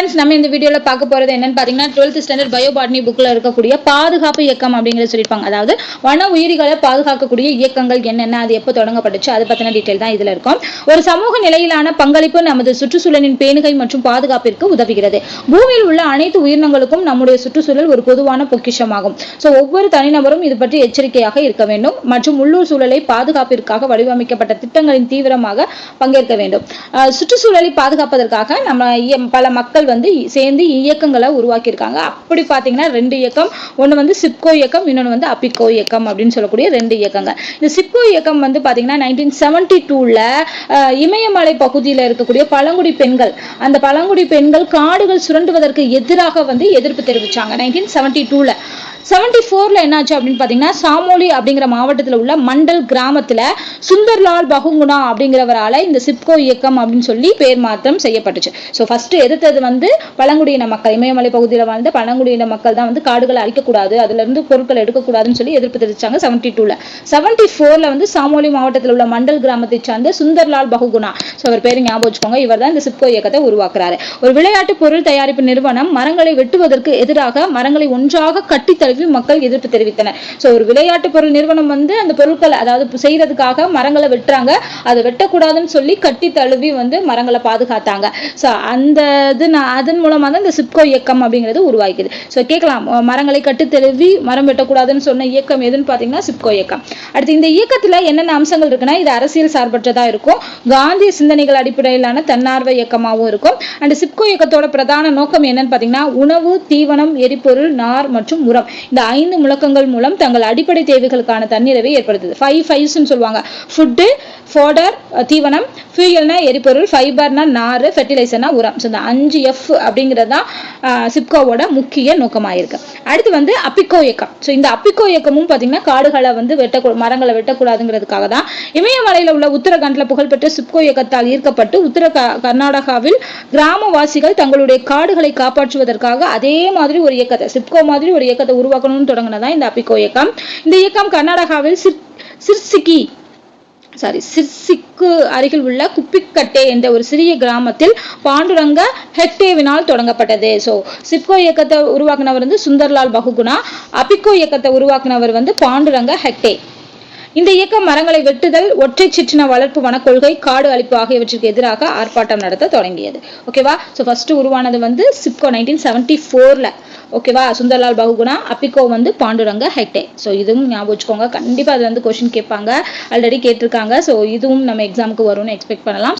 Friends, நம்ம இந்த வீடியோல பார்க்க போறது என்னன்னு பாத்தீங்கன்னா 12th ஸ்டாண்டர்ட் பயோபாட்னி புக்ல இருக்கக்கூடிய பாதுகாப்பு இயக்கம் அப்படிங்கறது சொல்லிருப்பாங்க. அதாவது வன உயிரிகளை பாதுகாக்கக்கூடிய இயக்கங்கள் என்னென்ன, அது எப்போ தொடங்கப்பட்டுச்சு, அது பத்தின டீடைல் தான் இதுல இருக்கும். ஒரு சமூக நிலையிலான பங்களிப்பு நமது சுற்றுச்சூழலின் பேணுகை மற்றும் பாதுகாப்பிற்கு உதவுகிறது. பூமியில் உள்ள அனைத்து உயிரினங்களுக்கும் நம்முடைய சுற்றுச்சூழல் ஒரு பொதுவான பொக்கிஷமாகும். ஒவ்வொரு தனிநபரும் இது பற்றி எச்சரிக்கையாக இருக்க வேண்டும் மற்றும் உள்ளூர் சூழலை பாதுகாப்பிற்காக வடிவமைக்கப்பட்ட திட்டங்களின் தீவிரமாக பங்கேற்க வேண்டும். சுற்றுச்சூழலை பாதுகாப்பதற்காக நம்ம பல மக்கள் சேர்ந்து இயக்கங்களை உருவாக்கியிருக்காங்க. அப்படி பாத்தீங்கன்னா 2 இயக்கம், ஒண்ணு சிப்கோ இயக்கம், இன்னொன்னு அபிகோ இயக்கம் அப்படின்னு சொல்லக்கூடிய 2 இயக்கங்கள். இந்த சிப்கோ இயக்கம் பாத்தீங்கன்னா 1972ல இமயமலை பகுதியில் இருக்கக்கூடிய பழங்குடி பெண்கள், அந்த பழங்குடி பெண்கள் காடுகள் சுரண்டுவதற்கு எதிராக எதிர்ப்பு தெரிவிச்சாங்க 1972ல. 74ல என்னாச்சு அப்படின்னு பாத்தீங்கன்னா சாமோலி அப்படிங்கிற மாவட்டத்தில் உள்ள மண்டல் கிராமத்துல சுந்தர்லால் பகுகுணா அப்படிங்கிறவரால இந்த சிப்கோ இயக்கம் அப்படின்னு சொல்லி பேர் மாற்றம் செய்யப்பட்டுச்சு. ஃபர்ஸ்ட் எதிர்த்தது பழங்குடியின மக்கள், இமயமலை பகுதியில் வாழ்ந்த பழங்குடியின மக்கள் தான் காடுகளை அழிக்கக்கூடாது, அதுல இருந்து பொருட்கள் எடுக்கக்கூடாதுன்னு சொல்லி எதிர்ப்பு தெரிவிச்சாங்க 72ல. 74ல சாமோலி மாவட்டத்தில் உள்ள மண்டல் கிராமத்தை சார்ந்த சுந்தர்லால் பகுகுணா, அவர் பேரு ஞாபகம் வச்சுக்கோங்க, இவர் தான் இந்த சிப்கோ இயக்கத்தை உருவாக்குறாரு. ஒரு விளையாட்டு பொருள் தயாரிப்பு நிறுவனம் மரங்களை வெட்டுவதற்கு எதிராக மரங்களை ஒன்றாக கட்டி மக்கள் எதிர்ப்பு தெரிவித்தனர். ஒரு விளையாட்டு பொருள் நிறுவனம் அந்த பொருட்களை அதாவது செய்யறதுக்காக மரங்களை வெட்டுறாங்க, அதை வெட்டக்கூடாதுன்னு சொல்லி கட்டி தழுவி மரங்களை பாதுகாத்தாங்க. அதன் மூலமா தான் இந்த சிப்கோ இயக்கம் அப்படிங்கிறது உருவாக்கிது. கேட்கலாம், மரங்களை கட்டி தழுவி மரம் வெட்டக்கூடாதுன்னு சொன்ன இயக்கம் எதுன்னு பாத்தீங்கன்னா சிப்கோ இயக்கம். அடுத்து இந்த இயக்கத்துல என்னென்ன அம்சங்கள் இருக்குன்னா, இது அரசியல் சார்பற்றதா இருக்கும், காந்திய சிந்தனைகள் அடிப்படையிலான தன்னார்வ இயக்கமாகவும் இருக்கும். அந்த சிப்கோ இயக்கத்தோட பிரதான நோக்கம் என்னன்னு பாத்தீங்கன்னா உணவு, தீவனம், எரிபொருள், நார் மற்றும் உரம், இந்த 5 முழக்கங்கள் மூலம் தங்கள் அடிப்படை தேவைகளுக்கான தன்னிறைவை ஏற்படுத்துது. 5 Fs சொல்லுவாங்க. ஃபுட்டு, ஃபோடர் தீவனம், ஃபியூயல்னா எரிபொருள், ஃபைபர்னா நார், ஃபெர்டிலைசர்னா உரம். இந்த 5 F அப்படிங்கிறதா சிப்கோவோட முக்கிய நோக்கமாயிருக்கு. அடுத்து அபிகோ இயக்கம். இந்த அபிகோ இயக்கமும் பாத்தீங்கன்னா காடுகளை மரங்களை வெட்டக்கூடாதுங்கிறதுக்காக தான். இமயமலையில உள்ள உத்தரகாண்ட்ல புகழ்பெற்ற சிப்கோ இயக்கத்தால் ஈர்க்கப்பட்டு கர்நாடகாவில் கிராமவாசிகள் தங்களுடைய காடுகளை காப்பாற்றுவதற்காக அதே மாதிரி ஒரு இயக்கத்தை, சிப்கோ மாதிரி ஒரு இயக்கத்தை உருவாக்கணும்னு தொடங்கினதா இந்த அபிகோ இயக்கம். இந்த இயக்கம் கர்நாடகாவில் சிர்சிக்கு அருகில் உள்ள குப்பிக்கட்டே என்ற ஒரு சிறிய கிராமத்தில் பாண்டுரங்க ஹெக்டேவினால் தொடங்கப்பட்டது. சிப்கோ இயக்கத்தை உருவாக்கினவர் சுந்தர்லால் பகுகுணா, அபிகோ இயக்கத்தை உருவாக்கினவர் பாண்டுரங்க ஹெக்டே. இந்த இயக்கம் மரங்களை வெட்டுதல், ஒற்றை சிற்றின வளர்ப்பு, வனக்கொள்கை, காடு அழிப்பு ஆகியவற்றிற்கு எதிராக ஆர்ப்பாட்டம் நடத்த தொடங்கியது. ஓகேவா? ஃபர்ஸ்ட் உருவானது சிப்கோ 1974ல. ஓகேவா? சுந்தர்லால் பகுகுணா, அபிகோ பாண்டுரங்க ஹெக்டே. இதுவும் ஞாபகம் வச்சுக்கோங்க, கண்டிப்பா அது கொஸ்டின் கேட்பாங்க, ஆல்ரெடி கேட்டிருக்காங்க. இதுவும் நம்ம எக்ஸாமுக்கு வரும்னு எக்ஸ்பெக்ட் பண்ணலாம்.